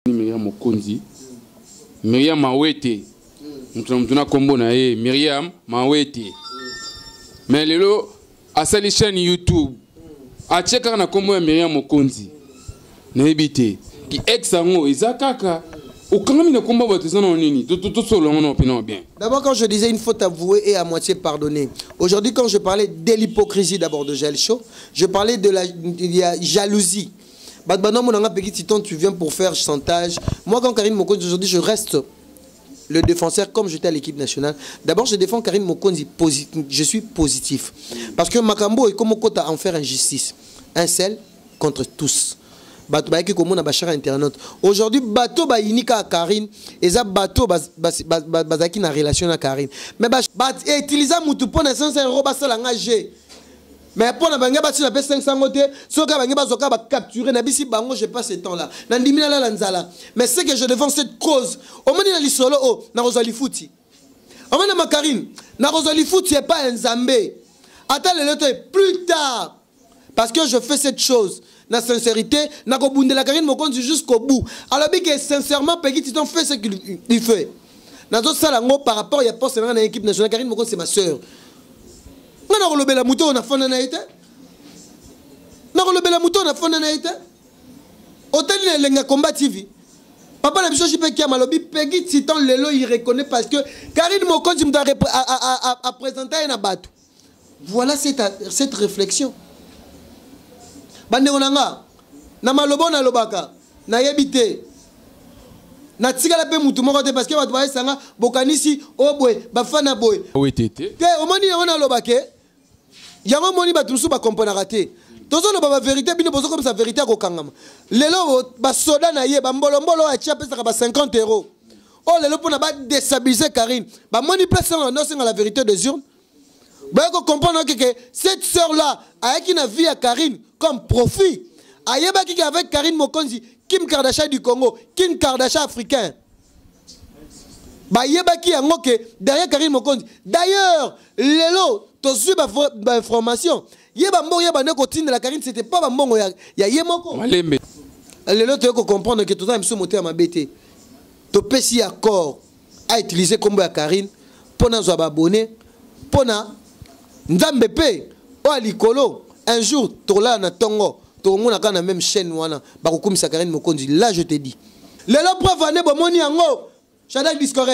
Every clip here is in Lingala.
Myriam Mokonzi, Myriam Mawete, mtuna kombo na ye Myriam Mawete. Mais lelo à sa chaîne YouTube, a checker na kombo ya Myriam Mokonzi. Na ebité, ki exango ezakaka. D'abord, quand je disais une faute avouée et à moitié pardonnée, aujourd'hui, quand je parlais de l'hypocrisie d'abord de Jaël Chaud, je parlais de la jalousie. Tu viens pour faire chantage. Moi, quand Karine Mokonzi, aujourd'hui, je reste le défenseur comme j'étais à l'équipe nationale. D'abord, je défends Karine Mokonzi, je suis positif. Parce que Makambo est comme à en faire injustice. Un seul contre tous. Aujourd'hui, bateau ba inika à Karine, et ça bateau bazaki na relation à Karine. Mais utiliser mutu pour na 500 € basala ngagé. Mais pour na banga bati na 500 ngote, soka banga bazoka ba capturer na bisi bango je passe ce temps là. Na ndimina la lanzala. Mais c'est que je défends cette cause. Au moins na lisolo o na Rosalie Fouti. Au moins na Karine, na Rosalie Fouti est pas un Zambé. Attends le temps plus tard parce que je fais cette chose. Na sincérité, na ko bunde la Karine Mokonzi jusqu'au bout. Alors que sincèrement, Peggy Titon fait ce qu'il fait. Na zo sala ngo par rapport ya poste na équipe nationale Karine Mokonzi c'est ma sœur. Na ko lobela muto na fona na été. Na ko lobela muto na fona na été. Hôtel lenga combat TV. Papa na biso jipe ki malobi Peggy Titon lelo il reconnaît parce que Karine Mokonzi me doit à présenter na bato. Voilà cette réflexion. Bande onanga na malobo na lobaka na yebite na tikala pe mutu moko te parce que bato baesanga bokanisi obwe bafana boy wetete te omoni na lobake yango moni bato musu ba comprendre te tozo loba ba vérité bino bozo comme ça vérité ko kangama lelo ba soda na ye ba mbolo a tia pesa ba 50 €. Oh lelo pona ba déstabiliser Karine ba moni place non c'est la vérité des urnes. Vous pouvez comprendre que cette sœur-là a une vie à Karine comme profit. Ayeba qui avec Karine Mokonzi, Kim Kardashian du Congo, Kim Kardashian africain. Ayeba qui a derrière Karine Mokonzi. D'ailleurs, lelo, tu suis information. Yeba mbo yeba ne continue de la Karine, c'était pas mbongo ya yemoko. Lelo tu peux comprendre que tout ça me soumoté à ma bête. Tu peux si accord à utiliser comme ya Karine pour nous abonner, pour Nzambe pe o alikolo un jour tola na tongo to mona kana même chaîne wana ba kokumisa Karine Mokonzi là je te dis lelo preuve ane bomoni yango Shadak Discord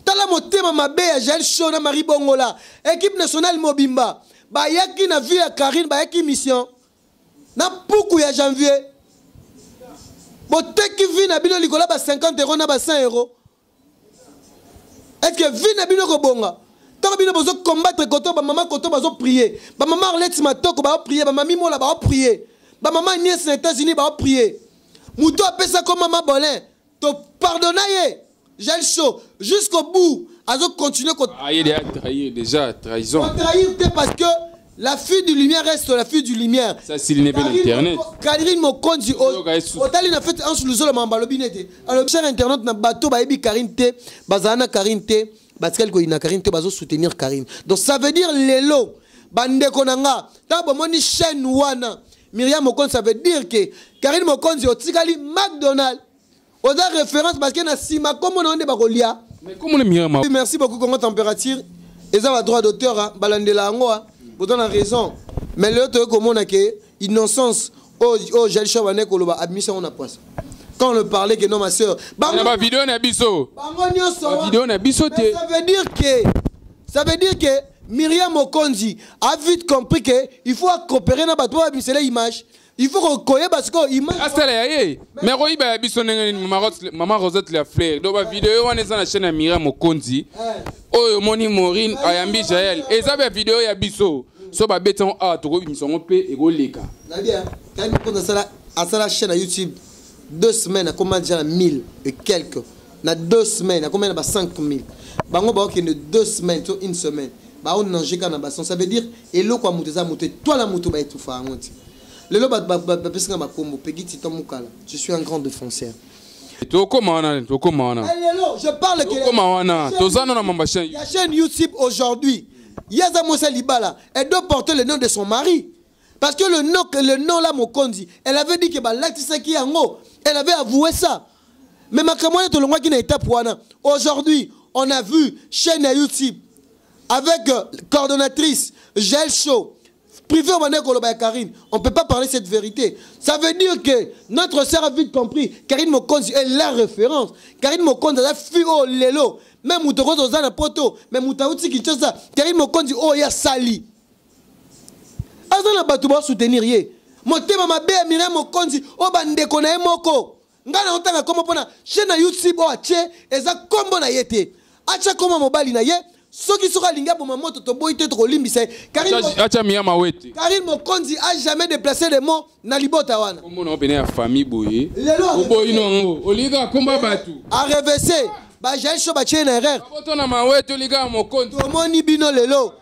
tala motema mabe ya Jaël Chaud na Marie Bongola équipe nationale mobimba ba yaki na vie ya Karine ba yaki mission na puku ya janvier boteki vie na bino likola ba 50 € na ba 100 €. Est-ce que vie na bino ko bonga tant que vous combattre koto ba maman koto bazo prier ba maman Arlette Matoko ba prier ba mami Mola ba prier ba maman Nièce aux États-Unis ba prier muto apesa comme maman Bolin to pardonner Jaël Chaud jusqu'au bout azo continuer ko trahir déjà trahison trahir parce que la fille du lumière reste la fille du lumière ça s'il n'est pas l'internet Karine Mokonzi otali na fait en sous le sol mambalo binete alors cher internet na bateau ba ebi Karine te bazana Karine te parce qu'elle a Karine te bazo soutenir Karine. Donc ça veut dire lelo bande konanga ta bomoni chaîne wana Myriam Mokonzi ça veut dire que Karine Mokonzi otikali McDonald's oza référence parce que na sima comme on onde bakolia mais comme on Myriam merci beaucoup Congo température et ça va droit d'auteur balandela ngo vous donne raison mais le to komona que innocence oh Jaël Chaud wana ko loba admission on a poisse. Quand on le parlait que non ma soeur vidéo na biso vidéo na biso ça veut dire que Myriam Mokonzi a vite compris que il faut coopérer na bato ba misela image il faut reconnaître parce que image mais roi ba biso maman Rosette la fleur do ba vidéo wana za na chaîne ya Myriam Mokonzi oyo moni Maureen ayambi Jaël et ça ba vidéo ya biso so ba beton a to ko bimisongo pe e go leka na bien quand on a ça la chaîne à YouTube 2 semaines, à combien déjà 1000 et quelques. Dans 2 semaines, à combien de 5000. Bango ba ok 2 semaines, une semaine. Ba on nange kana basson. Ça veut dire elo kwa muteza muté. Toi la muto ba etufa ngoti. Lelo ba pesinga ba kombo Peggy Titon mukala. Je suis un grand défenseur. To komana, to komana. Lelo, je parle que komana. Tozana na mamba chaîne. La chaîne YouTube aujourd'hui. Yaza Moussa Libala, elle doit porter le nom de son mari. Parce que le nom là Mokonzi, elle avait dit que l'acte qui est en haut. Elle avait avoué ça. Mais ma camarade tout le monde qui n'a été pour aujourd'hui, on a vu chaîne à YouTube avec coordonnatrice Gel Show. Privé au Karine, on ne peut pas parler cette vérité. Ça veut dire que notre sœur a vite compris. Karine Mokonzi est la référence. Karine Mokonzi a fui au lelo. Même Moutoro Zana Poto, même Moutaouti qui tient ça. Karine Mokonzi oh ya sali. Azana Batouba soutenir ye. Motema mabe Miriam Mokonzi oh bande konae moko. Ngana otanga comme pona chaîne YouTube oh ache eza kombo na yete. Acha comme mobali na ye. Ce qui sera linga pour maman to boy te to limbisa Karine Mokonzi a jamais déplacé les mots na libota wana comme on a famille boye boy non oliga komba batu a reversé ba j'ai chaud ba tien erreur boto na mawete oliga Mokonzi to moni bino lelo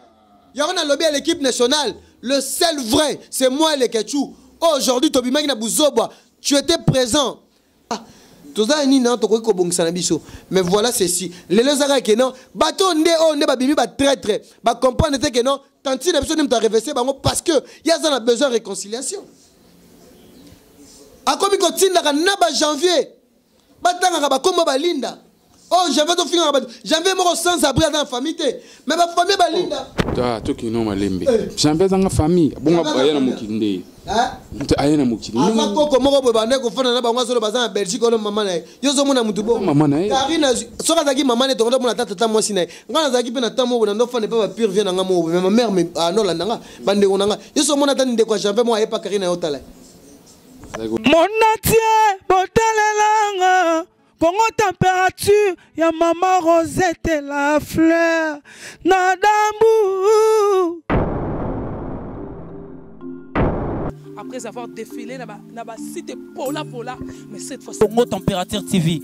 yona lobby à l'équipe nationale le seul vrai c'est moi le Ketchou aujourd'hui to bimaki na buzobwa tu étais présent. Mais voilà ceci. Les gens qui non, bateau ne babimi ba traître, ba comprendre que non, tanti na biso ne m'a réversé parce que y a besoin de réconciliation. A comme continue na ba janvier, batanga ba kombo balinda. Oh, j'avais to finir janvier mo sans abri dans la famille mais ba famille balinda. Ta to ki no malembe. Janvier dans la famille, bon ba yana mukinde. Ayena mukili. Ava koko moko boy bande ko fona na bango solo bazana Belgique ono mama na. Yo zo mona mutu bo. Mama na. Karina soka zaki mama ne to ndo mona tata mo sina. Ngana zaki pe na tamo na ndo fane pa ba pire vient nga mo mais ma mère me no la nga bande ko nga. Yo so mona tande ko jambe mo ayepa Karina yo tala. Monatie botalelanga Congo température ya maman Rosette la fleur Nadambu. Après avoir défilé dans la cité Pola, mais cette fois-ci... Congo Température TV.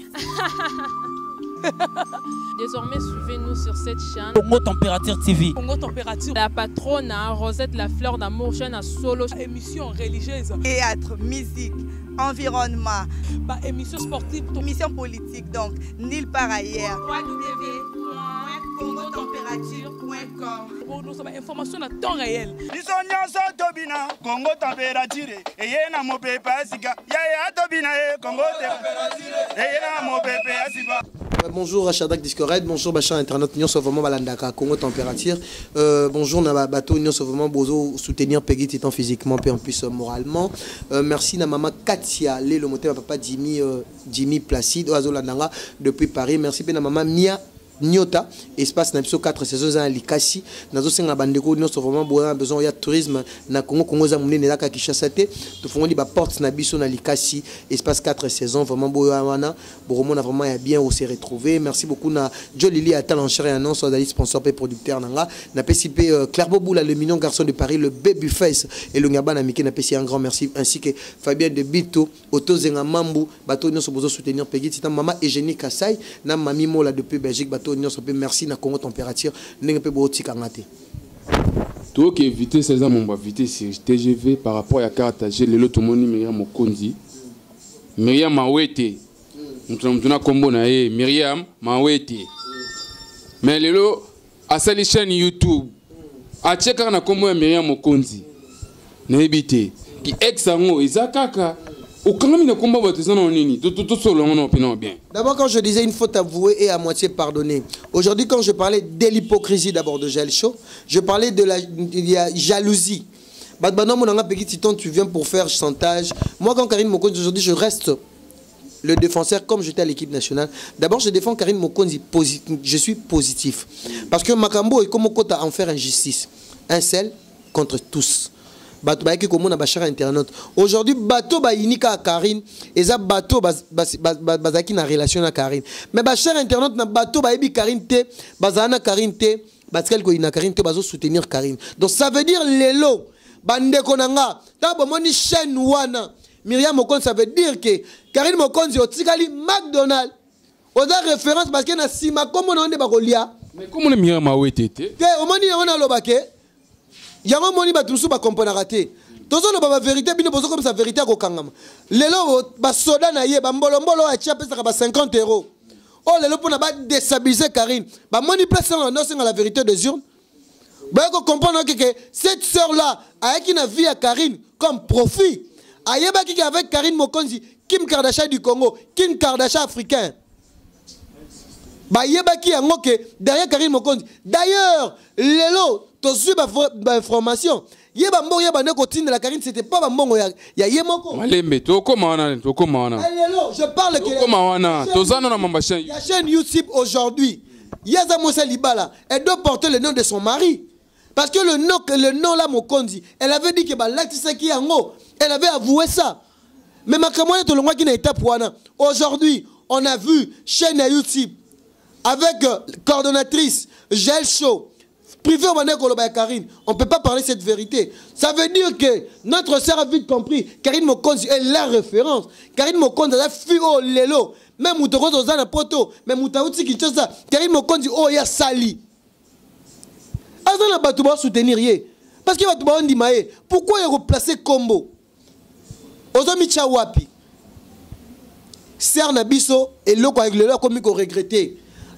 Désormais, suivez-nous sur cette chaîne. Congo Température TV. Congo Température. La patronne, Rosette la fleur d'amour, chaîne à solo. Émission religieuse. Théâtre, musique, environnement. Bah, émission sportive. Émission politique, donc, nulle part ailleurs. www.congotempérature.com. Pour nous avoir information à temps réel. Congo Température. Et y a mon pépé Asika. Ya Tobina Congo Température. Et y a mon pépé Asika. Bonjour Rachadak Discored, bonjour Bachan Internet, Nyon Sauvement Balandaka, Congo Température. Bonjour Naba Bateau, Nyon Sauvement Bozo, soutenir Peggy Titan physiquement, puis en plus moralement. Merci na maman Katia, le moteur papa Jimmy Placide, Oazo Landanga, depuis Paris. Merci bien na maman Mia Nyota, espace na biso 4 saisons à Likasi, nazo senga bandeko Nyon Sauvement besoin ya tourisme na Congo za munene na Kinshasa te. To fongo li ba porte na biso na Likasi, espace 4 saisons vraiment boya wana. Boromona vraiment ya bien où se retrouver. Merci beaucoup na Jolili Atal en chair et annonce d'aller sponsor et producteur nanga. Na PCP Clairbeau Boula le mignon garçon de Paris, le baby face et le ngaba na Miké na PC un grand merci ainsi que Fabien de Bito, Otto Zenga Mambu, bateau Nyon Sobozo soutenir Peggy Titan maman Eugénie Kassai, na Mami Mola depuis Belgique. Merci na Congo Température n'engue pe bo tikangate to que éviter ces ans on va éviter sur TGV par rapport à carte j'ai le tout moni Miriam Mokonzi Miriam Mawete mtuna kombo na ye Miriam Mawete mais lelo à sa chaîne YouTube a checker na kombo ya Miriam Mokonzi na éviter qui exango izakaka. D'abord, quand je disais une faute avouée et à moitié pardonnée, aujourd'hui, quand je parlais de l'hypocrisie d'abord de Gel Show, je parlais de la jalousie. Tu viens pour faire chantage. Moi, quand Karine Mokonzi, aujourd'hui, je reste le défenseur comme j'étais à l'équipe nationale. D'abord, je défends Karine Mokonzi, je suis positif. Parce que Makambo est comme à en faire injustice. Un seul contre tous. Aujourd'hui, bateau ba inika à Karine, et ça bateau bazaki na relation à Karine. Mais cher internaute na bateau ba ebi Karine te, bazana Karine te, baskel ko ina Karine te bazo soutenir Karine. Donc ça veut dire lelo bande konanga, ta bomoni chaîne wana. Miriam Mokonzi, ça veut dire que Karine Mokonzi otikali McDonald's. Oza référence parce que na sima comme on onde bakolia. Mais comment le Miriam Mawete te? Que omoni on lo bake. Yango moni batumsu ba comprendre raté. Tozo lo ba vérité bino bozo comme ça vérité ko kangama. Lelo ba soda na ye ba mbolo a chia pesa ba 50 €. Oh lelo pona ba déstabiliser Karine. Ba moni place non c'est la vérité des urnes. Ba ko comprendre que cette sœur là a qui na vie à Karine comme profit. Ayeba qui avec Karine Mokonzi Kim Kardashian du Congo, Kim Kardashian africain. Bah yebaki yango ke derrière Karine Mokonzi. D'ailleurs, lelo to suivre information. Yeba mbongo yeba neko tinde la Karine, c'était pas mbongo ya yemoko. Malembe to komana. Lelo, je parle que komana. Tozana na mamba chaîne. La chaîne YouTube aujourd'hui, Yaza Moussa Libala, elle doit porter le nom de son mari. Parce que le nom là Mokonzi, elle avait dit que bah l'actisaki yango, elle avait avoué ça. Mais ma camarade tout le monde qui n'a été pour aujourd'hui, on a vu chaîne à YouTube avec coordonnatrice Gel Show privé au Mané Koloba Karine. On ne peut pas parler cette vérité. Ça veut dire que notre sœur a vite compris. Karine Mokonzi est la référence. Karine Mokonzi a fui au lelo. Même Moutoko Zana Poto, même Moutaouti Kinshasa. Karine Mokonzi oh ya sali. Azana Batouba soutenir yé. Parce que Batouba on dit maé. Pourquoi il a replacé Combo? Ozomicha wapi. Serre Nabiso et loko avec le loko comme il regretté.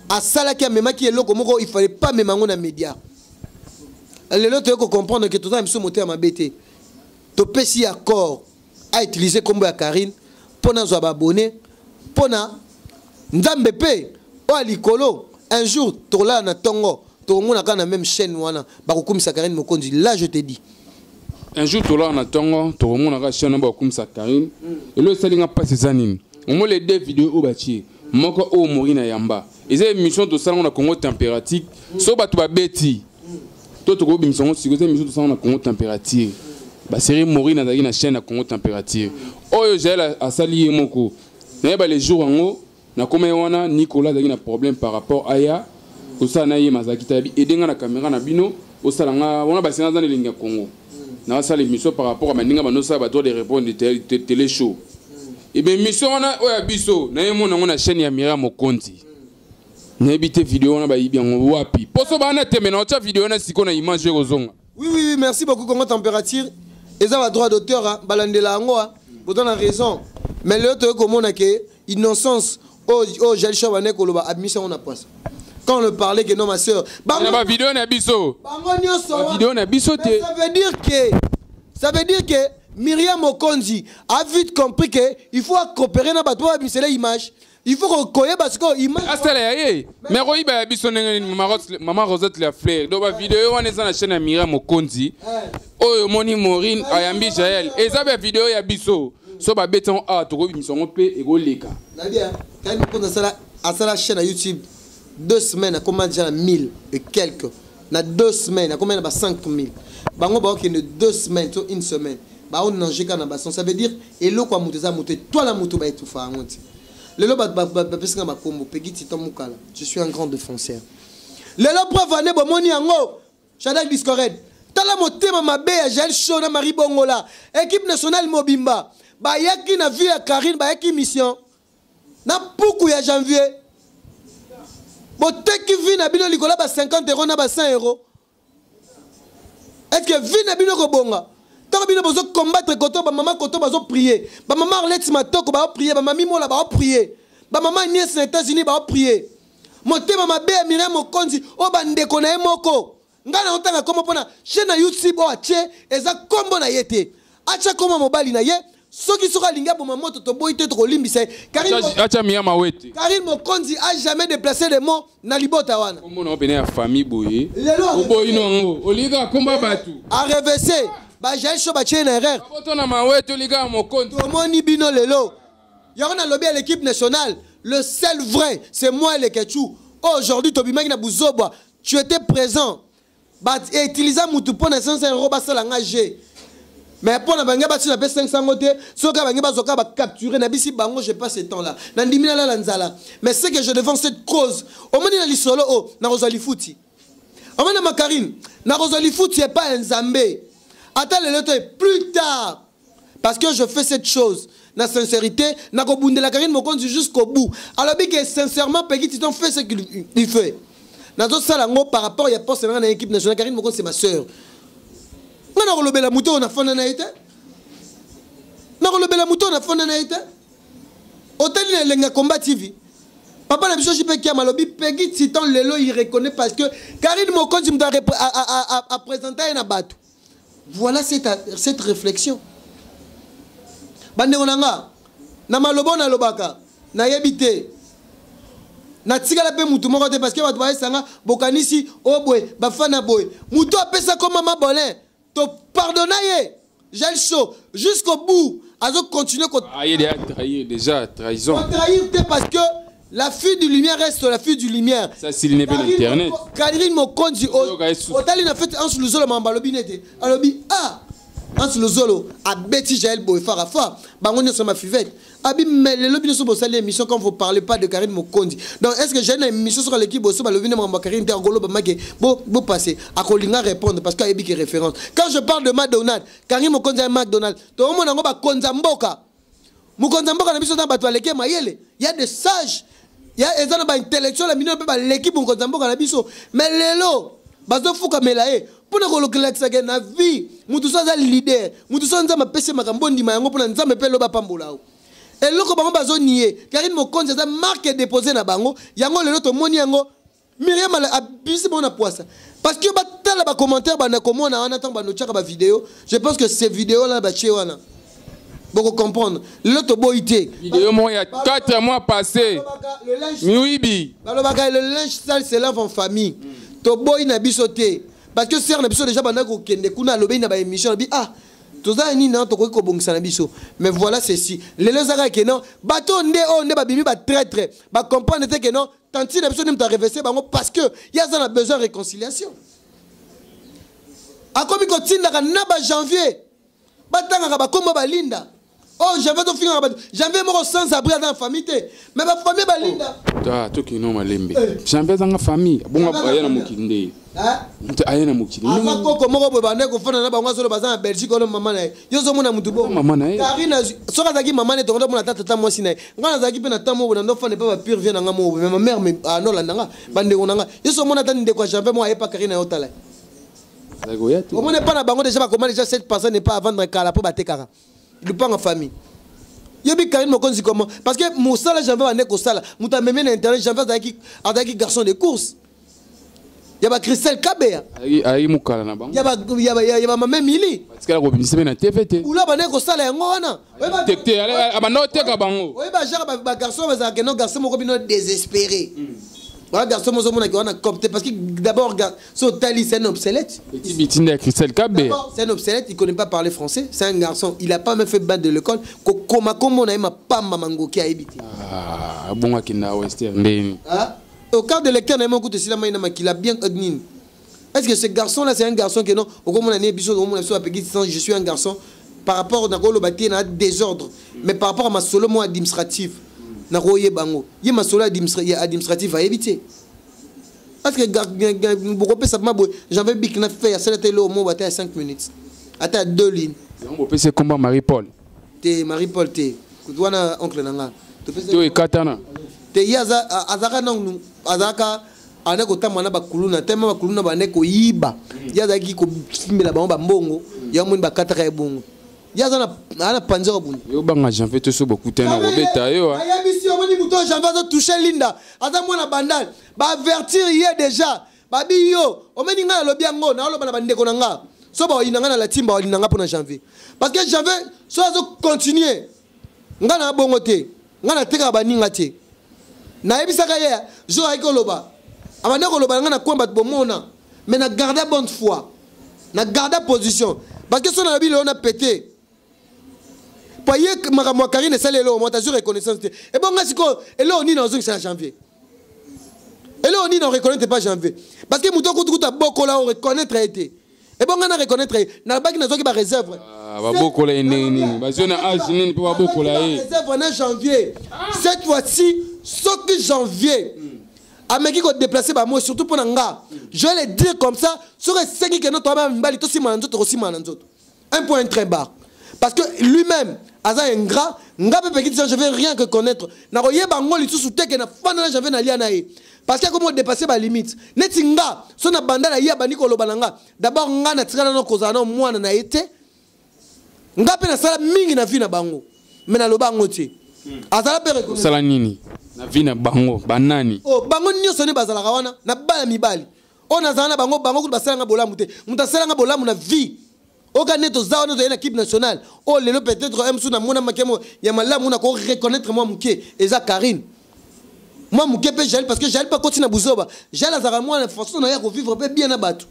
À Salaki à Mema qui est loko moko il fallait pas même en média. Le loko tu comprendre que tout ça me sont monté à ma bête. To pesi accord à utiliser Combo à Karine pour nous abonner pour na Nzambe pe o alikolo un jour tola na tongo to mona kana même chaîne wana ba kokumisa Karine Mokonzi là je te dis. Un jour, tu as Tongo, tu as chaîne comme ça, Karine. Et le saling a passé ça. On m'a les deux vidéos au bâti. Moko o Morina Yamba. Et c'est une mission de salon à Congo températique. Sauf que tu vas bêti. Toi, tu as une mission de salon à Congo températique. Bah, c'est Morina dans la chaîne à Congo température. Oh, j'ai à salier Moko. Les jours en haut, na comme wana Nicolas a un problème par rapport à ya. Tout ça, na Mazaki Tabi. Et dans la caméra, na bino. Au salon, on a passé dans les lignes Congo. Dans sa émission par rapport à Maninga Manosa, bah, de répondre des télé show. Et bien, mission, on a Bisso, on a chaîne Yamira Mokonzi. On a habité vidéo, on a bien wapi. Pour ça, on a terminé notre vidéo, on a si qu'on a image aux ongles. Oui, merci beaucoup. Comment température? Et ça va droit d'auteur, Balandela Angoa, vous donnez raison. Mais l'autre, comment on a que innocence, oh, j'ai le chabané, Koloba, admission, on a pas ça. Quand on le parlait que non ma soeur, la vidéo n'a biso. La vidéo n'a biso. Ça veut dire que Myriam Mokonzi a vite compris que il faut coopérer dans bateau à biseler image. Il faut qu'on connaisse parce que image. Ah c'est là mais Roy ba biso maman Rosette la fleur. Donc la vidéo on est dans la chaîne Myriam Mokonzi. Oh Moni Maureen Ayambi Jael. Et ça la vidéo ya biso. So ba béton a to ko biso on peut ego leka. Na bien. Quand on a ça à la chaîne YouTube 2 semaines, à combien déjà 1000 et quelques. Dans 2 semaines, à combien 5000. Bango ba ok 2 semaines, une semaine. Ba on nange kana bason. Ça veut dire et lo kwa muteza muté. Toi la muto ba etufa angonti. Le lo ba pesinga ba kombo pegi titon mukala. Je suis un grand défenseur. Le lo preuve ané ba moni ango. Shadak Discord. Tala motema mabe ya Gel Show na Marie Bongola. Équipe nationale Mobimba. Ba yaki na vie ya Karine ba yaki mission. Na poukou ya janvier. Bon, dès que vit na bino likola ba 50 € na ba 100 €. Est-ce que vit na bino ko bonga? Tant bino bozo combattre koto ba maman koto bazo prier. Ba maman Arlette Matoko ba prier, ba mami mola ba prier. Ba maman nièce aux États-Unis ba prier. Motema mabe ya Myriam Mokonzi o ba ndeko na emoko. Ngana otanga komo pona chaîne na YouTube o ache eza kombo na yete. Acha komo mobali na ye. Soki soka linga pour maman to boite to limbisa Karine Mokonzi a jamais déplacé les mots na libota wana. Comment on a famille boye. Boye non oliga komba batu. A reverser ba Gel Show ba chena erreur. Botona mawete oliga Mokonzi. Tomoni bino lelo. Yona lobby à l'équipe nationale, le seul vrai, c'est moi le Ketchou. Aujourd'hui Tobimaki na Buzobwa, tu étais présent. Ba utiliser mutu pona 500 € ba sala ngagé. Mais pour la banque, si on a 500 côté, si on a capturé, je n'ai pas ce temps-là. Mais c'est que je défends cette cause. Au moins, il y a solo, na Rosalie Fouti. Au moins, ma Karine, na Rosalie Fouti n'est pas un Zambé. Attends le temps plus tard. Parce que je fais cette chose. Na sincérité, na kobunde la Karine Mokonzi jusqu'au bout. Alors, que sincèrement, Peggy Titon fait ce qu'il fait. Na d'autres salango par rapport à poste dans l'équipe nationale, Karine Mokonzi c'est ma soeur. On a relobé la mouton, on a fondé na été. On a relobé la mouton, on a fondé na été. Hôtel Lenga Combat TV. Papa n'a pas dit qu'il y a malobi. Peggy Titan Lelo, il reconnaît parce que Karine Mokonzi a présenté un abattu. Voilà cette réflexion. Bande onanga. na malobo na lobaka na yebite na tikala pe mutu moko te parce que bato baesanga bokanisi obwe bafana boy mutu apesa comme mama bolin to pardonner j'ai le chaud jusqu'au bout azo continuer ko trahir déjà trahison trahir parce que la fille du lumière reste la fille du lumière. Ça, s'il n'est pas l'internet. Karine Mokonzi, Otali n'a fait un sous le zolo, Mambalobi n'était. Alobi, ah, un sous le zolo, à Betty Jaël Boy Farafa, Bangonia sur ma fivette. Abi, mais les lobbies ne sont pas salés l'émission quand vous ne parlez pas de Karine Mokonzi. Donc, est-ce que j'ai une émission sur l'équipe au Soba, le Vine Mamba Karine, Tergolo, Bamake, beau passer, à Kolinga répondre parce qu'il y a des références. Quand je parle de McDonald's, Karine Mokonzi est McDonald's, tout le monde a Konzamboka. Mukonzamboka n'a pas besoin de mayele. Il y a des sages. Il y a des intellectuels, l'équipe mais lelo, bazo fuka melae, pour ne pas que la vie, nous tous sommes leader, nous tous sommes PC Makambondi, Mayango pour nous pelo bapambolao. Et loko bango bazo nié, Karine Mokonzi a marqué déposé na bango, yango lelo to moni yango, Myriam a bisi bon poisse. Parce que batala ba commentaire ba na comment na attend ba no chaka ba vidéo, je pense que ces vidéos là ba chewana. Pour comprendre, l'autre boité. Vidéo moi il y a 4 mois passés. Le linge sale se lave en famille. To boy na bisoté. Parce que c'est un épisode déjà pendant qu'on kende kuna lobe na ba émission ah tout ça ni non to ko bongisa na biso. Mais voilà ceci. Les lezaka que non bato nde ba bimi ba traître. Ba comprendre que non tanti na biso ne m'a reversé bango parce que il y a besoin de réconciliation. A comme ko tinda na ba janvier. Batanga ba komba ba linda. Oh, j'avais tout fini. J'avais mon sans abri dans la famille. Mais ma famille est linda. Ah, tout qui est non malembe. J'avais dans la famille. Bon, aïe na mukinde. Hein? Aïe na mukinde. Avant que comment on peut bander qu'on fait na bango sur le bazar en Belgique on maman na. Yo zo mona mutu bo. Maman na. Karina, soka zaki maman ne tokondo mona tata moi sina. Ngana zaki pe na tamo na no fa ne pas pire vient na mo. Mais ma mère me ah non la nanga. Bande onanga. Yo zo mona tande quoi j'avais moi pas Karina yotala. Au moins pas na bango déjà comment déjà cette personne n'est pas à vendre kala pour bater kara. Il pas en famille. Yebi Karine Mokonzi comment parce que Moussala j'avais un éco sala. Mouta même na internet j'avais avec garçon de course. Yaba Christelle Kabea. Ayi mukala na bango. Yaba maman Mili. Parce que la robinise na TVT. Oula ba neko sala yango wana. Tekte abano teka bango. Oui ba genre ba garçon ba que non garçon moko bino désespéré. Voilà, garçon, moi, on a copté parce que d'abord, son Tali, c'est un obsolète. Petit bitin de Christelle Kabé. C'est un obsolète, il ne connaît pas parler français. C'est un garçon, il n'a pas même fait battre de l'école. Comme on a eu ma pamba mango qui a habité. Ah, bon, à Kina Western. Au cas de lecteur, il a bien admis. Est-ce que ce garçon-là, c'est un garçon qui non, au moment où je suis un garçon, par rapport à Nakolo Bati, il y a désordre. Mais par rapport à ma solo, moi, administratif. Na roye bango ye masolo administratif à éviter parce que beaucoup ça mabo j'avais bik na fait ça était au mot à 5 minutes à 2 lignes on peut c'est combat Marie-Paul te kudwana oncle nanga to e katana te yaza azaka non azaka anako tamana bakuluna tema bakuluna baneko yiba yaza ki ko simbela bango ba mbongo ya mun ba kataka e bongo yaza na panzero buni yo banga j'en fais tout ça beaucoup tena robeta yo aya mission moni muto j'en vais toucher linda aza mwana bandal ba avertir hier déjà ba biyo o meni nga lobi yango na lo bana bandeko nanga so ba inanga na la timba olinanga pour janvier parce que janvier so azo continuer nga na bongo te nga na teka baninga te na ebisaka ye jo ayiko loba abandeko loba nga na kwamba bomona mais na garder bonne foi na garder position parce que son na bile on a pété. Voyez que ma Karine est celle-là, on t'a reconnaissance. Et bon, et là, on est dans un janvier. Et là, on est dans reconnaître pas janvier. Parce que Mouton Koutou a beaucoup là, on reconnaître été. Et bon, on a reconnaître, n'a pas qui n'a réserve. Ah, beaucoup là, parce qu'on a âge, il pas beaucoup là. Réserve en janvier. Cette fois-ci, sauf que janvier. Ameki ko déplacer ba moi surtout pour nanga. Je vais le dire comme ça, sur 5 qui notre même bali to si mananzoto aussi mananzoto. Un point très bas. Parce que lui-même aza un gras, nga pe petit je vais rien que connaître. Na roye bango li sous teke na fana je vais na lia na e. Parce que comment dépasser ba limite. Neti nga so na banda na ya bani ko lobananga. D'abord nga na tikana no kozana mwana na été. Nga pe na sala mingi na vie na bango. Mais na lobango ti. Azala pe reconnaître. Sala nini? Na vie na bango, banani. Oh, bango nyoso ne bazala kawana na bala mibali. On a zana bango bango ku basala nga bolamu te. Mutasala nga bolamu na vie. Okané to zaona to équipe nationale. Oh lelo peut-être M na mona makemo ya malamu na ko reconnaître moi muké eza Karine. Moi muké pe Jaël parce que Jaël pas continuer buzoba. Jaël azara moi la façon na ya ko vivre bien na batu.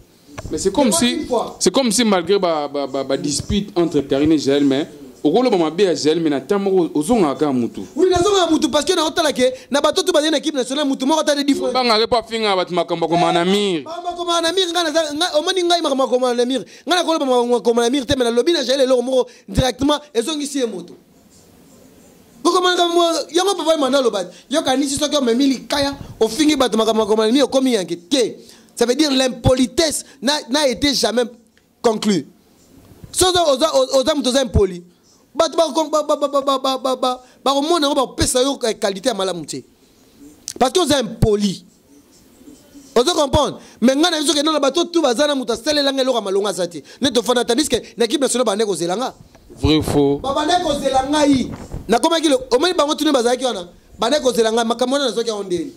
Mais c'est comme si malgré la dispute entre Karine et Jaël, mais au rôle de ma bien Jaël, mais natamo ozonga ka mutu. Oui, nazonga mutu parce que na otala ke na bato tu bazena équipe nationale mutu moko ta de différence. Banga pas finga bat makamba ko manamir. Makamba ko manamir ngana o mani ngai makamba ko manamir. Ngana ko makamba ko manamir te mais na lobby na Jaël lo moko directement ezongi si moto. Boko manga mo yango papa manda lo bat. Yo kanisi soki o memili kaya o fingi bat makamba ko manamir komi yanke te. Ça veut dire l'impolitesse n'a été jamais conclue. Si aux hommes tous impolis, parce que vous êtes impolis. Vous comprenez? Mais vous avez dit que dans bateau tout bazana muta stelle langue lo malonga zati. Ne te fana tandis que l'équipe nationale bande ko zelanga. Vrai faux. Bande ko zelanga yi. Na koma kilo o mani bango tuni bazaki wana. Bande ko zelanga makamona na soki ondeli.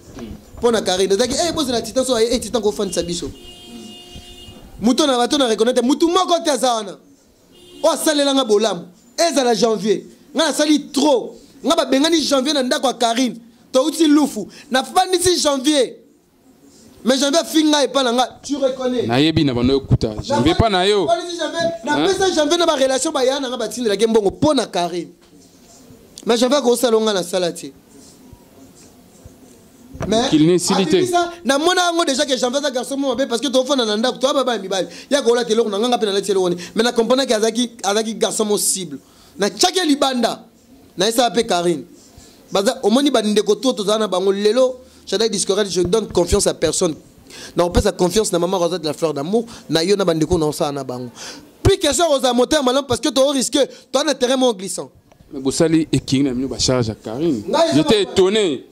Pona Karine zaki bosse na titan so titan ko fan sabiso. Muto na bato na reconnaître mutu moko te azana. O salelanga bolamu. Ezala janvier. Nga sali trop. Nga ba bengani janvier na ndako Karine. To uti lufu. Na fani si janvier. Mais janvier finga et pas nga tu reconnais. Na yebi na bando kuta. Janvier pas na yo. Na pesa janvier na ba relation ba yana nga ba tindi la gembongo pona Karine. Mais janvier ko salonga na salati. Mais qu'il n'est silité. Na mona ngo déjà que janvier za garçon mo parce que to fona na ndako to baba mibali. Ya ko la telo na nga pe na la telo woni. Mais na comprendre que azaki garçon mo cible. Na chake libanda. Na esa pe Karine. Baza omoni bande ko to zana bango lelo. Je donne confiance à personne. Non, on peut sa confiance dans maman Rosette de la fleur d'amour. Na yo na bandeko na ça na bango. Puis question Rosa moteur malin parce que tu risques toi un terrain mon glissant. Mais Bossali et King n'a mis ba charge à Karine. J'étais étonné.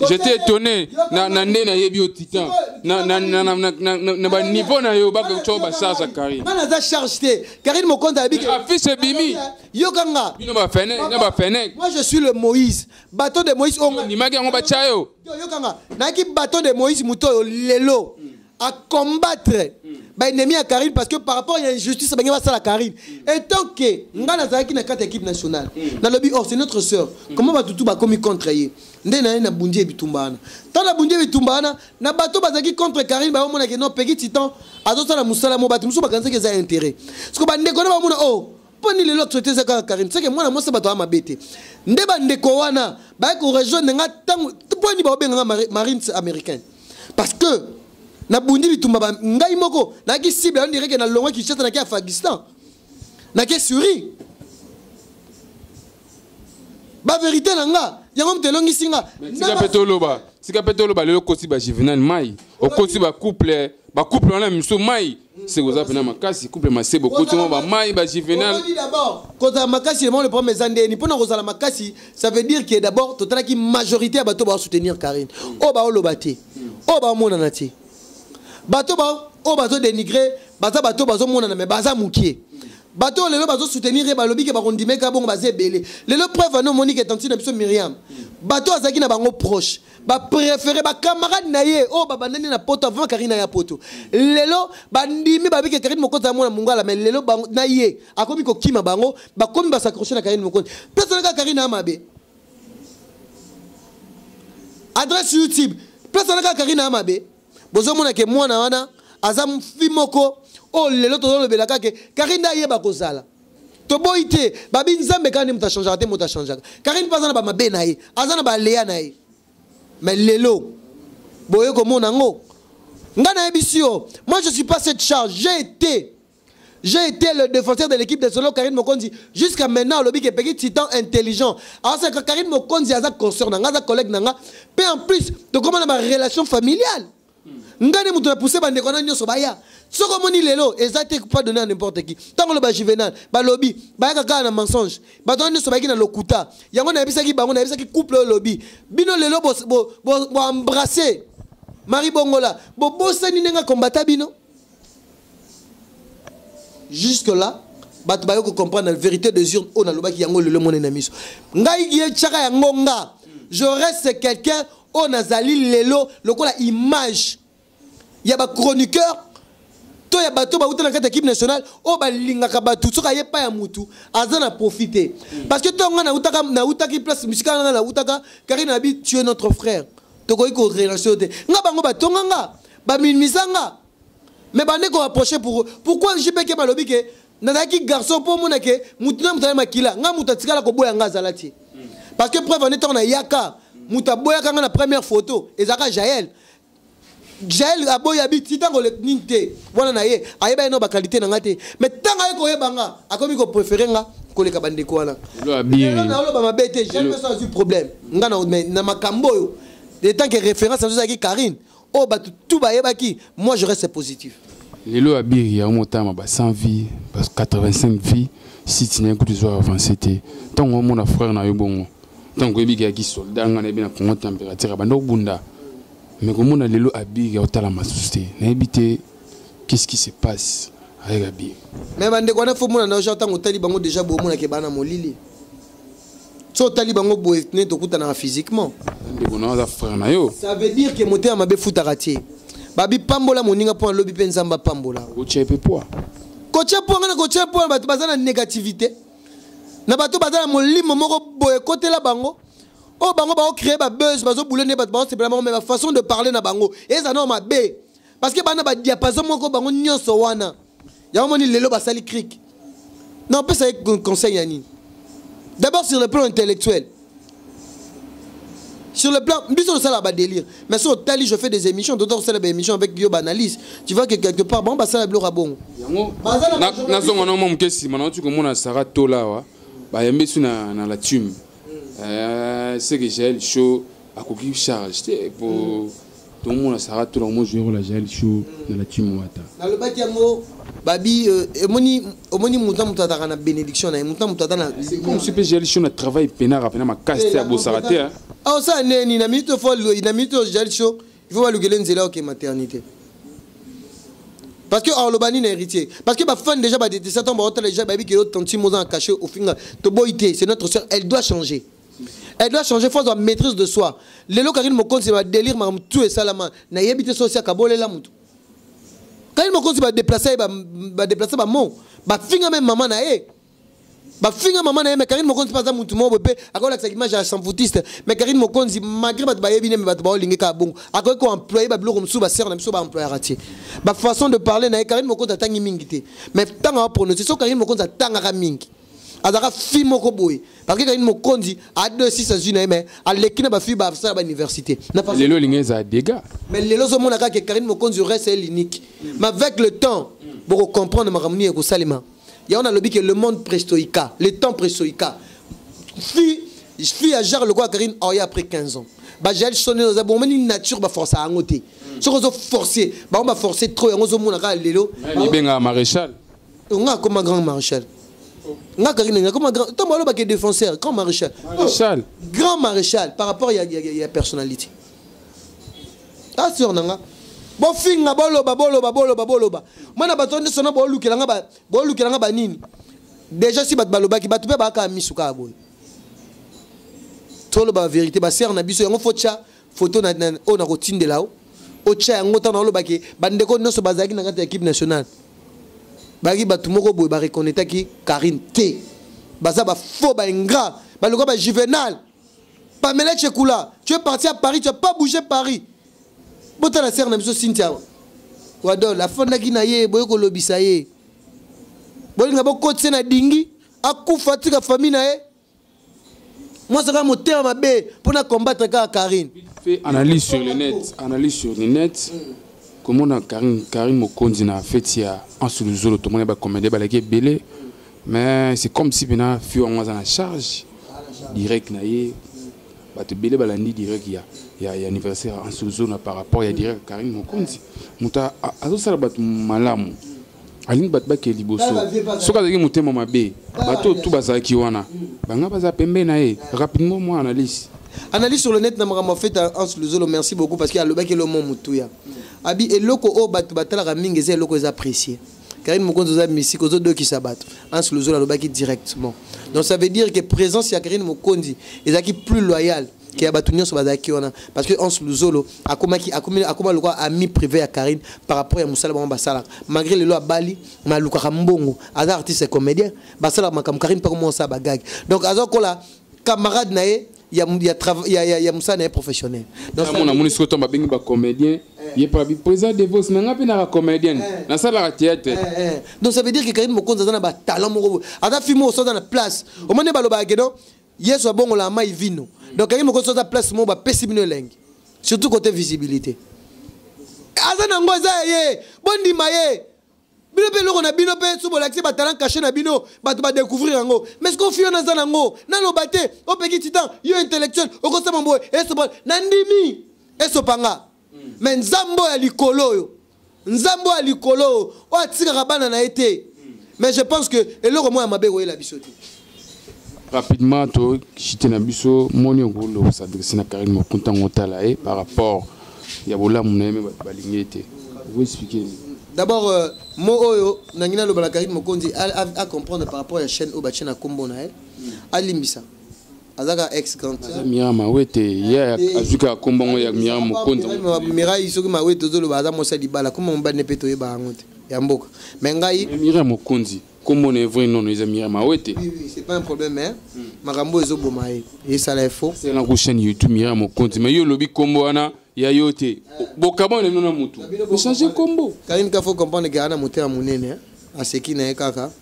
J'étais étonné na yebi au titan. Na ba niveau na yo ba ko ba charge à Karine. Na za charge te. Karine mo compte abi. Affiche bimi. Yo kanga. Bino ba fene, na ba fene. Moi je suis le Moïse. Bâton de Moïse on. Ni magi on ba chayo. Yo kanga. Na ki bâton de Moïse muto lelo à combattre. Ba ennemi à Karine parce que par rapport à l'injustice ba ngeba sala Karine. Et tant que ngana za ki na carte équipe nationale. Na lobby c'est notre sœur. Comment va tout ba commis contre yé. Ndena na bundie bitumbana. Tant la bundie bitumbana na bato bazaki contre Karine ba mona ke non pegi titan azosa na musala mo batu muso bakanza ke za intérêt. Parce que ba ndeko na ba mona oh poni le lot traité ça Karine. C'est que moi na mo se bato ma bête. Ndeba ndeko wana ba ko rejoindre nga tango poni ba obenga marine américaine. Parce que na bundi bitumba ngai moko na ki cible on dirait que na longo ki chata na ki Afghanistan. Na ki Syrie. Ba vérité nanga yango mtelongi singa sika petoloba lelo kosi ba Juvenal mai o kosi ba couple na miso mai c'est goza pena makasi couple masebo kosi ba mai ba Juvenal d'abord quand makasi le premier zande ni pona kozala makasi ça veut dire que d'abord totala ki majorité bato ba soutenir Karine o ba olobate o ba mona nati bato ba o bazo dénigrer bato bazo mona na me baza mukie bato lelo bazo soutenir ba lobi ke ba kondime ka bon bazé belé lelo preuve no Monique tantine biso Myriam bato azaki na bango proche ba préféré ba camarade na ye o ba bandani na poto avant Karine ya poto lelo bandimi ba bike Karine moko za mona mungala mais lelo na ye akomi ko kima bango ba komi ba s'accrocher na Karine moko personne ka Karine amabe adresse YouTube personne ka Karine amabe bozo mona ke mwana wana azam fimoko oh lelo to le belaka ke Karine na yeba kozala to boité babi nzambe quand même ta changer te mota changer Karine pas na ba mabe na ye azana ba leya na ye mais lelo boye ko mona ngo ngana ebisio moi je suis pas cette charge j'ai été le défenseur de l'équipe de solo Karine Mokonzi jusqu'à maintenant le big petit titan intelligent alors c'est que Karine Mokonzi a sa consort na sa collègue nanga peu en plus de comment ma relation familiale ngane mutu na pousser bande kona nyoso baya soko moni lelo ezate pas donner à n'importe qui tant le ba Juvenal ba lobby ba kaka na mensonge ba don nyoso ba ki na lokuta yango na ebisaki bango na ebisaki couple lobby bino lelo bo embrasser Marie Bongola bo bosani nenga combattre bino jusque là bat ba ko comprendre la vérité des urnes on a lobaki yango lelo mona na miso ngai gi chaka yango nga je reste quelqu'un on azali lelo lokola image. Il y a des chroniqueurs, to ya bato ba utana kata équipe nationale o ba lingaka bato soka ye pa ya mutu azana profiter parce que to ngana utaki place musika ngana utaka Karine Abi tu es notre frère to ko iko relation te nga bango batonga nga ba minmisanga mais bande ko approcher pourquoi je peux que balobi que nanaki garçon pour mon que mutuna mutana makila nga mutatikala ko boya nga zalati parce que preuve en étant na yaka mutaboya kanga na première photo ezaka Jaël aboya biti tango le ninte wana na ye ayeba no ba qualité na ngate mais tanga ye ko yebanga akomi ko préférer nga ko le kabande ko wana na lo ba mabete jamais ça eu problème nga na makambo yo de tant que référence à qui Karine oh ba tout ba yebaki moi je reste positif lelo abiri ya motama ba 100 vies parce que 85 vies si tu n'as que des heures avancées tant mon frère na yo bongo tant que yebi ki soldat nga na bina Congo température bando bunda. Mais comment on a l'élo Abi qui a la massouté, n'habité qu'est-ce qui se passe avec Abi? Mais bande quoi na faut mon na j'entends au taliban déjà beau mon ke bana molili. So taliban go boy ne to kutana physiquement. Ça veut dire que moté amabe futa raté. Babi pambola moninga pour lobby penzamba pambola. Coach pe poa. Coach poa ba bazana négativité. Na bato bazana molimo moko boy côté la bango. Oh bango ba créer ba buzz bazo bouliner ba c'est vraiment mais la façon de parler na bango et ça non ma bé parce que bana ba diapason moko bango nyonso wana ya moni lelo ba sali cric non peut ça conseil yani d'abord sur le plan intellectuel sur le plan biso ça la ba délire mais sur tali je fais des émissions d'autres c'est des émissions avec Yo Analyse tu vois que quelque part bon ba ça la blora bon na zongo na mo mkesi mana tu ko mona Sarah Tola wa ba yembe su na la tume. C'est que j'ai le show à coquille charge pour tout le monde ça tout le monde jouer la gel show dans la team wata dans le bakiamo babi omoni mutam mutata na bénédiction na mutam mutata na comme super gel show na travail pénal rapena ma casse à Bosarate ah ça ni na minute folle na minute gel show il faut pas le gueuler nzela OK maternité parce que Orlobani n'est héritier parce que ma fan déjà ba détestation tombe hôtel déjà babi que l'autre tanti moza caché au final to boité c'est notre sœur elle doit changer. Elle doit changer force de maîtrise de soi. Les lots Karine Mokon c'est ma délire ma tout et salama na yebité social kabole la mutu. Karine Mokon c'est ba déplacer ba mon ba finga même maman na e. Ba finga maman na e mais Karine Mokon c'est pas ça mutu mo bébé akola cette image à sans foutiste mais Karine Mokon c'est malgré ba yebine mais ba ba lingi ka bon akola ko employé ba bloko msu ba serre na msu ba employé ratier. Ba façon de parler na Karine Mokon tangi mingité mais tanga prononcer so Karine Mokon za tanga mingi. Azaka fi moko boy parce que Karine Mokonzi a 2-6 à une mais à l'équipe ba fi ba ça ba université les lo lingeza dégâts mais les lozo monaka que Karine Mokonzi reste l'unique mais avec le temps pour comprendre ma ramuni ko salima ya on a lobby que le monde préstoïca le temps préstoïca fi à jar le quoi Karine a après 15 ans ba gel sonné dans bon une nature ba forcer à ngoté so ko forcer ba on va forcer trop ngozo monaka lelo ni benga maréchal on a comme un grand maréchal. Nga Karine comme grand tant malo ba que défenseur grand maréchal grand maréchal par rapport il y a personnalité ah sur nanga bon finga boloba mana batonde sona bo lukela nga ba nini déjà si bat baloba ki batu pe ba ka misuka boy tolo ba vérité ba ser na biso yango photo na on a routine de là-haut o tcha yango tant na lo ba ke bandeko noso bazaki na kata équipe nationale. Bagi batumoko boy ba reconnaître ki Karine T baza ba faux ba ingrat ba loko ba juvénal Pamela Tchekula tu es parti à Paris tu as pas bougé Paris bota la sœur na biso Cynthia wado la fonda ki na ye boy ko lobisa ye boy nga boko tsena dingi akufa tika famille na ye moi ça va monter ma bé pour na combattre Karine fait analyse sur le net comment on a Karine Mokonzi na fait ya en sous le zolo tout le monde va commander ba la belé mais c'est comme si bena fut en charge direct na ye ba te belé balandi direct il y a anniversaire en sous le zone par rapport ya direct Karine Mokonzi muta azo sala bat malamu alini bat ba ke liboso soka zaki mutema mabe bato tout bazaki wana banga baza pembe na ye rapidement moi analyse sur le net na mama fait en sous le zolo merci beaucoup parce qu'il y a le bac et le mot mutuya abi eloko o bat batala mingi ze eloko za apprécier Karine Mokonzi za musique aux deux qui s'abattent en sous le zolo le bac directement donc ça veut dire que présence ya Karine Mokonzi ezaki plus loyal qui a battu sur Bazaki parce que on se luzolo a comment le ami privé à Karine par rapport à Moussala Basala malgré le loi Bali Maluka Mbongo Aza artiste et comédien Basala Makam Karine pas comment ça bagage donc Aza Kola camarade naé il y a Moussa naé professionnel donc mon amour est tombe bien ba comédien il est pas président de vos mais ngapé na comédienne na sala la théâtre donc ça veut dire que Karine Mokonza za na ba talent mo Aza film au dans la place au moment ba lo ba gedo yes wa bongo la mai vino donc Karine Mokonza za place mo ba pesibino lengi surtout côté visibilité Azana ngoza ye bondi maye bino pe loko na bino pe so bolaxi ba talent caché na bino ba to ba découvrir ngo mais ce qu'on fait na zana ngo na lo baté o petit titan yo intellectuel o ko sama boy e so bon na ndimi e so panga mais nzambo ya likolo yo nzambo ya likolo o atika kabana na été mais je pense que eloko mo ya mabe ko la bisoto rapidement to chité na biso moni ngolo s'adresser na Karine Mokonta ngotala par rapport ya bola muneme ba lingete vous expliquer d'abord mo oyo nangina lo bala Karine Mokonzi à comprendre par rapport à la chaîne Obachena Kombo na elle a limbisa azaka ex grand Mira Mawete ya azuka Kombo ya Mira Mokonzi Mira isoki Mawete zo lo baza mo sa libala comment on ba nepeto ye ba ngote ya mboka mais ngai Mira Mokonzi comment on est vrai non les Mira Mawete oui c'est pas un problème mais makambo ezo bomaye et ça la faux c'est la chaîne YouTube Mira Mokonzi mais yo lobi Kombo ana ya yote bokaba le nona mutu changer combo Karine ka faut comprendre que ana mutu ya munene a seki na kaka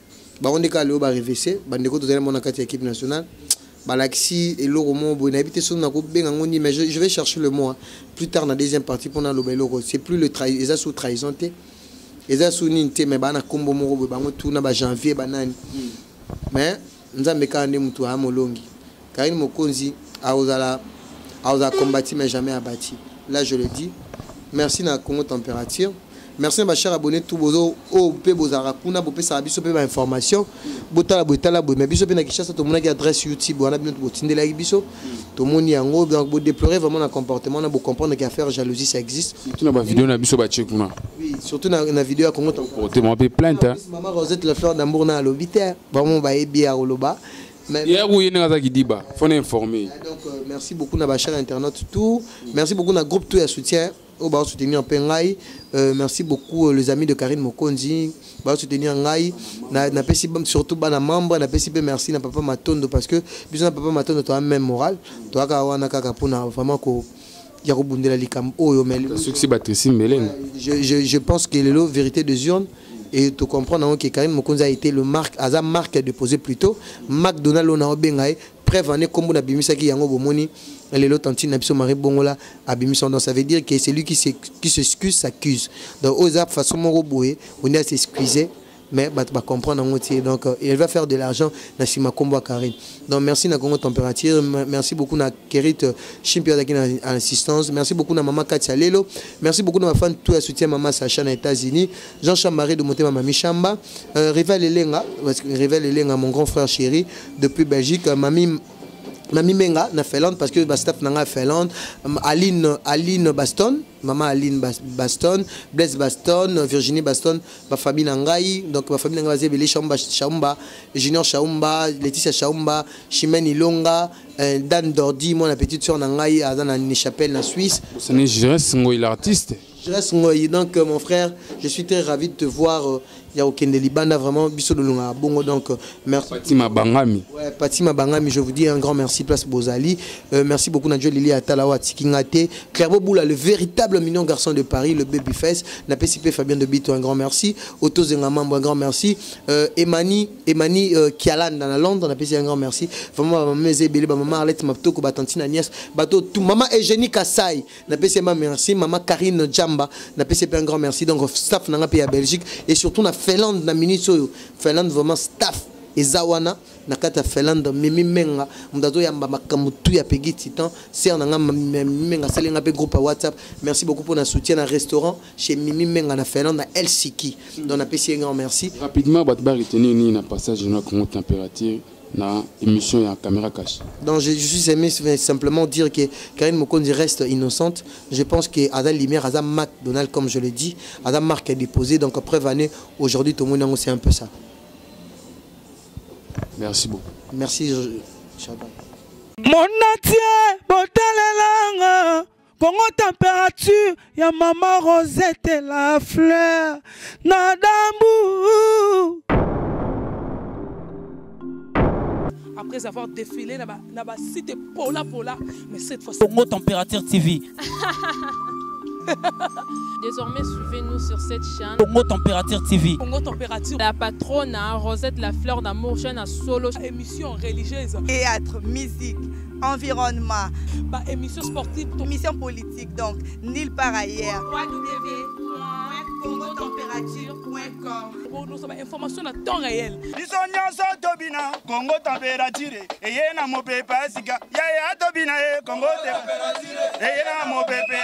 ba on ka le ba reverser ba ndeko to tellement na kati équipe nationale ba laxi et loro mo bo na habité sur na ko benga ngoni mais je vais chercher le mot plus tard dans la deuxième partie pour na lo loro c'est plus le trahison sous trahison té eza sous ninte mais ba na combo mo bo ba ngotu na ba janvier ba nani mais nzambe ka ndé mutu ha molongi Karine Mokonzi a combattu mais jamais abattu. Là, je le dis. Merci na Congo Température. Merci ma chère abonné tout bozo au pe bozara kuna bo pe sa biso pe ba information. Botala mais biso pe na Kishasa to mona ki adresse YouTube on a bien to tindela biso. To moni yango donc bo déplorer vraiment un comportement na bo comprendre qu'affaire jalousie ça existe. Surtout na ba vidéo na biso ba checkuna. Oui, surtout na vidéo à Congo Température. Pour te m'appeler plainte hein. Maman Rosette la fleur d'amour na lobiter. Vraiment ba ebi à Oloba. Hier où il y a un Diba, faut informer. Donc merci beaucoup na ba chère internaute tout. Merci beaucoup na groupe tout et soutien. Au bas soutenir en Pengai. Merci beaucoup les amis de Karine Mokonzi. Bas soutenir Ngai. Na pesi surtout bana membre na pesi merci na papa Matondo parce que besoin papa Matondo toi même moral. Toi ka wana kaka pona vraiment ko ya ko bundela likam oyo mel. Succès Patricie Melen. Je pense que le vérité des urnes. Et tu comprends que Karine Mokonzi a été le marque déposé plus tôt McDonald's on a bengaye prévenir comme on a bimisa qui yango bomoni les lots tantine na biso mari bongola abimisa donc ça veut dire que c'est lui qui s'excuse s'accuse donc aux façon mon boye on est s'excuser mais bah comprendre donc il va faire de l'argent na sima combo Karine donc merci na Congo Température merci beaucoup na Kerit Chimpio d'aki na assistance merci beaucoup na maman Katia Lelo merci beaucoup na ma fan tout à soutien maman Sacha na États-Unis Jean-Charles Marie de Motema Mami Chamba Rival Elenga parce que Rival Elenga mon grand frère chéri depuis Belgique Mami Menga na Finlande parce que staff na Finlande Aline Baston maman Aline Baston Blaise Baston Virginie Baston ma famille nangai donc ma famille nangai Zebeli Chaumba Junior Chaumba Laetitia Chaumba Chimène Ilonga Dan Dordi mon petite soeur nangai azana ni chapelle na Suisse je reste l'artiste donc mon frère je suis très ravi de te voir il y a aucun Libanda vraiment biso de longa bongo donc merci Patima Bangami ouais Patima Bangami je vous dis un grand merci place Bozali merci beaucoup Nadjo Lili Atalawa Tikingate Clairbo Boula le véritable mignon garçon de Paris le babyface na PCP Fabien de Bito un grand merci Otto Zengamambo un grand merci Emani Kialan dans Londres on a PCP un grand merci vraiment maman Zebele maman Arlette Maptoko Batantine Agnès bateau tout maman Eugénie Kassai na PCP merci maman Karine Djamba na PCP un grand merci donc staff na pays à Belgique et surtout na Finlande na minute Finlande vraiment staff ezawana na kata Finlande mimi menga mdazo yamba makamutu ya pegi titan ser na menga salenga pe groupe WhatsApp merci beaucoup pour na soutien na restaurant chez Mimi menga na Finlande na Helsinki donc na pesi un grand merci rapidement batba retenir ni na passage na Congo Température na émission et en caméra cachée. Donc je suis aimé simplement dire que Karine Mokonzi reste innocente. Je pense que Adam Lumière, Adam McDonald, comme je l'ai dit, Adam Marc est déposé. Donc preuve année, aujourd'hui tout le monde c'est un peu ça. Merci beaucoup. Merci. Chaban. Monatie, botelelanga, Congo température, ya maman Rosette la fleur, Nadambu. Après avoir défilé dans la cité Pola, mais cette fois Congo Température TV. Désormais, suivez-nous sur cette chaîne. Congo Température TV. Congo Température. La patronne, Rosette la fleur d'amour, chaîne à solo. Émission religieuse. Théâtre, musique, environnement. Émission sportive. Émission politique, donc nulle part ailleurs. www.congotempérature.com. Pour nous avons information à temps réel. Congo température. Et y a mon pépé, Congo température. Et y a mon pépé,